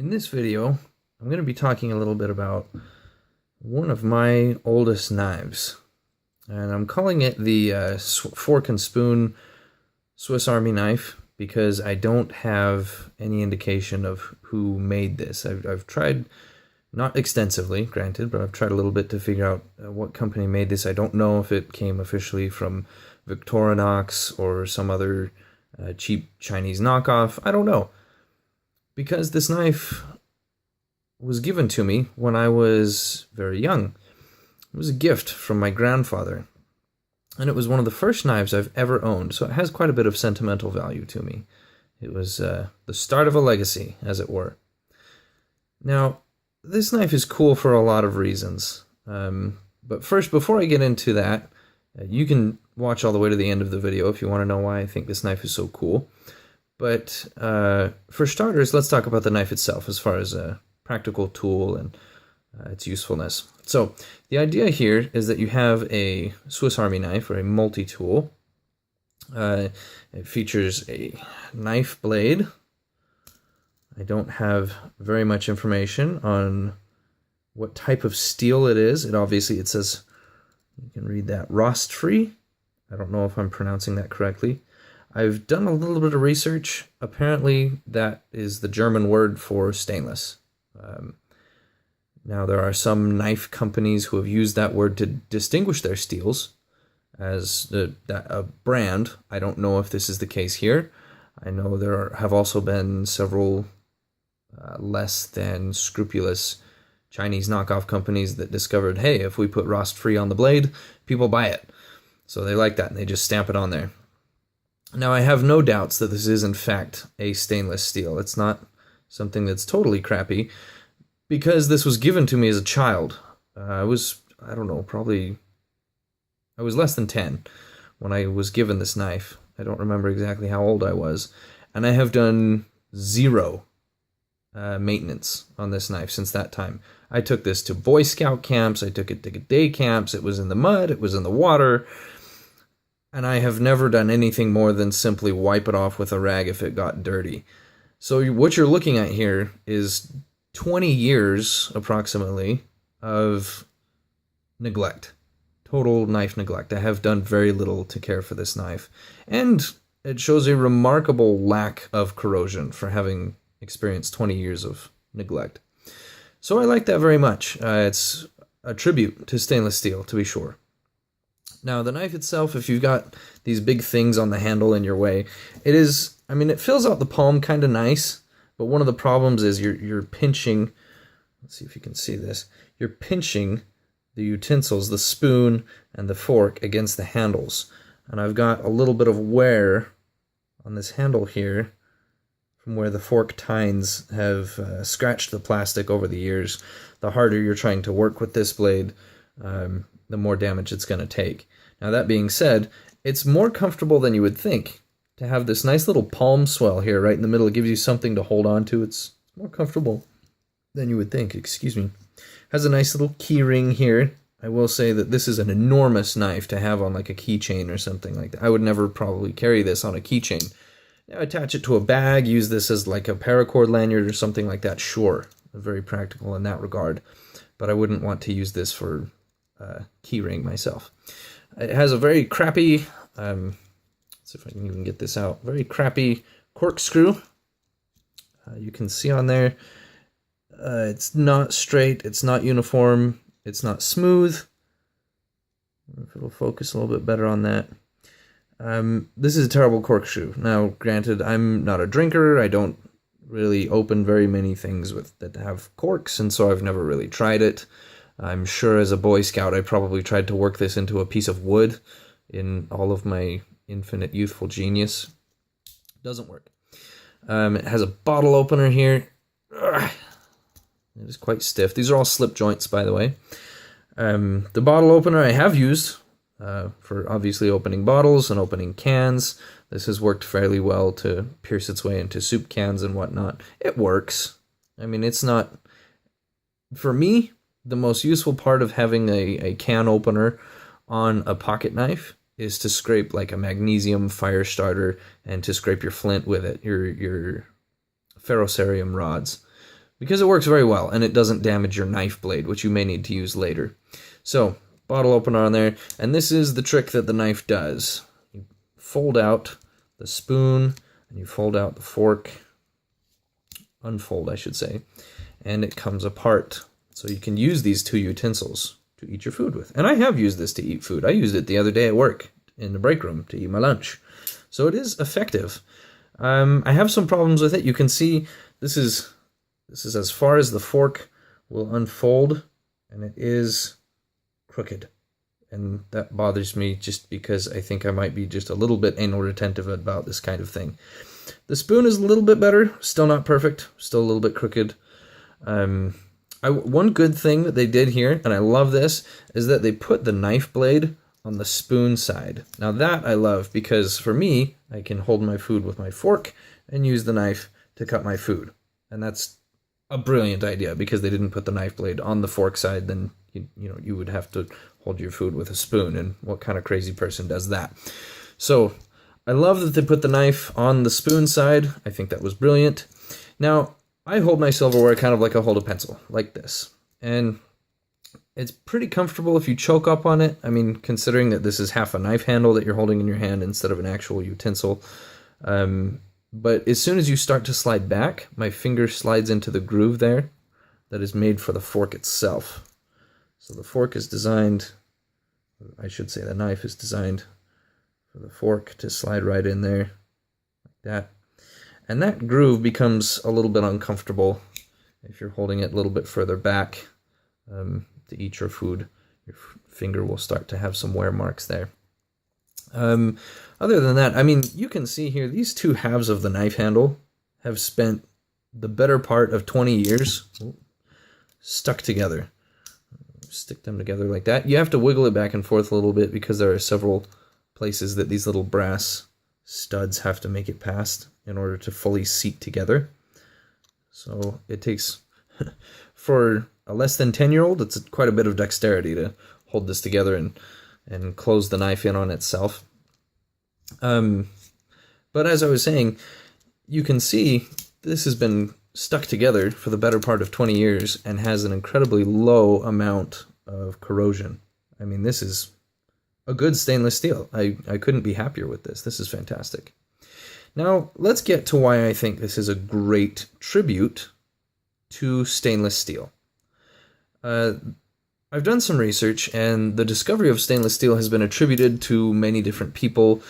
In this video, I'm going to be talking a little bit about one of my oldest knives, and I'm calling it the fork and spoon Swiss Army knife because I don't have any indication of who made this. I've tried, not extensively, granted, but I've tried a little bit to figure out what company made this. I don't know if it came officially from Victorinox or some other cheap Chinese knockoff. I don't know. Because this knife was given to me when I was very young. It was a gift from my grandfather. And it was one of the first knives I've ever owned, so it has quite a bit of sentimental value to me. It was the start of a legacy, as it were. Now, this knife is cool for a lot of reasons. But first, before I get into that, you can watch all the way to the end of the video if you want to know why I think this knife is so cool. But for starters, let's talk about the knife itself as far as a practical tool and its usefulness. So the idea here is that you have a Swiss Army knife or a multi-tool. It features a knife blade. I don't have very much information on what type of steel it is. It says, you can read that, rust-free. I don't know if I'm pronouncing that correctly. I've done a little bit of research. Apparently, that is the German word for stainless. Now, there are some knife companies who have used that word to distinguish their steels as a brand. I don't know if this is the case here. I know there have also been several less than scrupulous Chinese knockoff companies that discovered, hey, if we put rust-free on the blade, people buy it. So they like that, and they just stamp it on there. Now, I have no doubts that this is, in fact, a stainless steel. It's not something that's totally crappy, because this was given to me as a child. I was less than 10 when I was given this knife. I don't remember exactly how old I was. And I have done zero maintenance on this knife since that time. I took this to Boy Scout camps. I took it to day camps. It was in the mud. It was in the water. And I have never done anything more than simply wipe it off with a rag if it got dirty. So what you're looking at here is 20 years, approximately, of neglect. Total knife neglect. I have done very little to care for this knife. And it shows a remarkable lack of corrosion for having experienced 20 years of neglect. So I like that very much. It's a tribute to stainless steel, to be sure. Now, the knife itself, if you've got these big things on the handle in your way, it fills out the palm kind of nice, but one of the problems is you're pinching, let's see if you can see this, you're pinching the utensils, the spoon and the fork, against the handles. And I've got a little bit of wear on this handle here from where the fork tines have scratched the plastic over the years. The harder you're trying to work with this blade, the more damage it's going to take. Now, that being said, it's more comfortable than you would think to have this nice little palm swell here right in the middle. It gives you something to hold on to. It's more comfortable than you would think. Excuse me. Has a nice little key ring here. I will say that this is an enormous knife to have on like a keychain or something like that. I would never probably carry this on a keychain. Now, attach it to a bag, use this as like a paracord lanyard or something like that. Sure, very practical in that regard. But I wouldn't want to use this for key ring myself. It has a very crappy, let's see if I can even get this out, very crappy corkscrew. You can see on there, it's not straight, it's not uniform, it's not smooth. I wonder if it'll focus a little bit better on that. This is a terrible corkscrew. Now, granted, I'm not a drinker, I don't really open very many things that have corks, and so I've never really tried it. I'm sure as a Boy Scout I probably tried to work this into a piece of wood in all of my infinite youthful genius. Doesn't work. It has a bottle opener here. Ugh. It is quite stiff. These are all slip joints, by the way. The bottle opener I have used for obviously opening bottles and opening cans. This has worked fairly well to pierce its way into soup cans and whatnot. It works. I mean, it's not... For me, the most useful part of having a can opener on a pocket knife is to scrape like a magnesium fire starter and to scrape your flint with it, your ferrocerium rods. because it works very well and it doesn't damage your knife blade, which you may need to use later. So, bottle opener on there, and this is the trick that the knife does. You fold out the spoon, and you fold out the fork, unfold I should say, and it comes apart. So you can use these two utensils to eat your food with. And I have used this to eat food. I used it the other day at work in the break room to eat my lunch. So it is effective. I have some problems with it. You can see this is as far as the fork will unfold, and it is crooked. And that bothers me just because I think I might be just a little bit anal retentive about this kind of thing. The spoon is a little bit better, still not perfect, still a little bit crooked. One good thing that they did here, and I love this, is that they put the knife blade on the spoon side. Now that I love, because for me, I can hold my food with my fork and use the knife to cut my food. And that's a brilliant idea, because they didn't put the knife blade on the fork side. Then you would have to hold your food with a spoon, and what kind of crazy person does that? So I love that they put the knife on the spoon side. I think that was brilliant. Now, I hold my silverware kind of like I hold a pencil, like this. And it's pretty comfortable if you choke up on it. I mean, considering that this is half a knife handle that you're holding in your hand instead of an actual utensil. But as soon as you start to slide back, my finger slides into the groove there that is made for the fork itself. So the fork is designed, I should say the knife is designed for the fork to slide right in there, like that. And that groove becomes a little bit uncomfortable if you're holding it a little bit further back to eat your food. Your finger will start to have some wear marks there. Other than that, I mean, you can see here, these two halves of the knife handle have spent the better part of 20 years stuck together. Stick them together like that. You have to wiggle it back and forth a little bit because there are several places that these little brass studs have to make it past in order to fully seat together. So it takes, for a less than 10-year-old, it's quite a bit of dexterity to hold this together and close the knife in on itself. But as I was saying, you can see this has been stuck together for the better part of 20 years and has an incredibly low amount of corrosion. I mean, this is a good stainless steel. I couldn't be happier with this. This is fantastic. Now, let's get to why I think this is a great tribute to stainless steel. I've done some research, and the discovery of stainless steel has been attributed to many different people.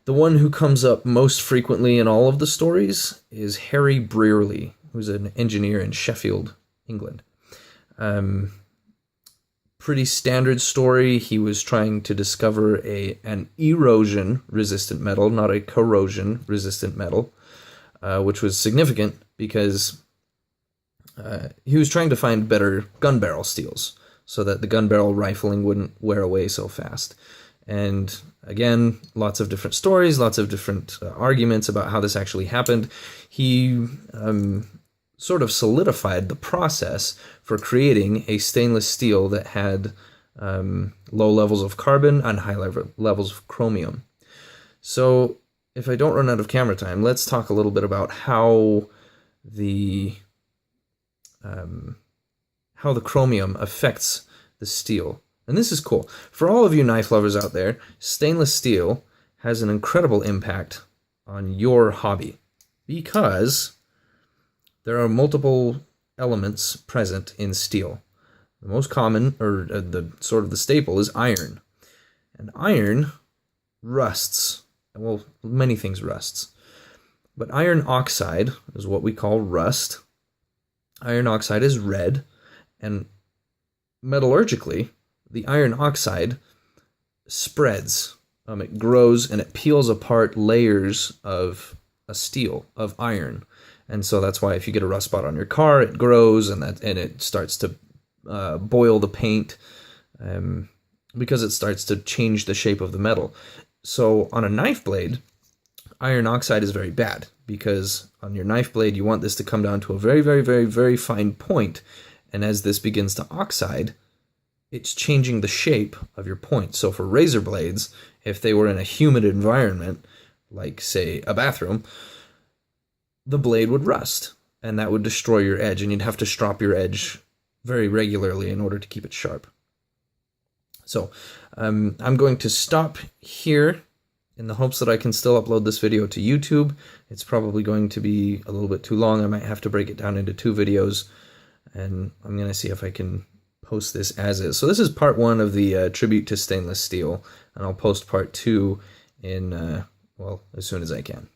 The one who comes up most frequently in all of the stories is Harry Brearley, who's an engineer in Sheffield, England. Pretty standard story. He was trying to discover an erosion-resistant metal, not a corrosion-resistant metal, which was significant because he was trying to find better gun barrel steels so that the gun barrel rifling wouldn't wear away so fast. And again, lots of different stories, lots of different arguments about how this actually happened. He sort of solidified the process for creating a stainless steel that had low levels of carbon and high levels of chromium. So if I don't run out of camera time, let's talk a little bit about how the chromium affects the steel. And this is cool. For all of you knife lovers out there, stainless steel has an incredible impact on your hobby because there are multiple elements present in steel. The most common, or the sort of the staple, is iron. And iron rusts. Well, many things rusts. But iron oxide is what we call rust. Iron oxide is red, and metallurgically, the iron oxide spreads. It grows and it peels apart layers of a steel, of iron. And so that's why if you get a rust spot on your car, it grows and it starts to boil the paint because it starts to change the shape of the metal. So on a knife blade, iron oxide is very bad because on your knife blade, you want this to come down to a very, very, very, very fine point. And as this begins to oxide, it's changing the shape of your point. So for razor blades, if they were in a humid environment, like say a bathroom, the blade would rust and that would destroy your edge, and you'd have to strop your edge very regularly in order to keep it sharp. So I'm going to stop here in the hopes that I can still upload this video to YouTube. It's probably going to be a little bit too long. I might have to break it down into 2 videos, and I'm going to see if I can post this as is. So this is part 1 of the tribute to stainless steel, and I'll post part 2 in, well, as soon as I can.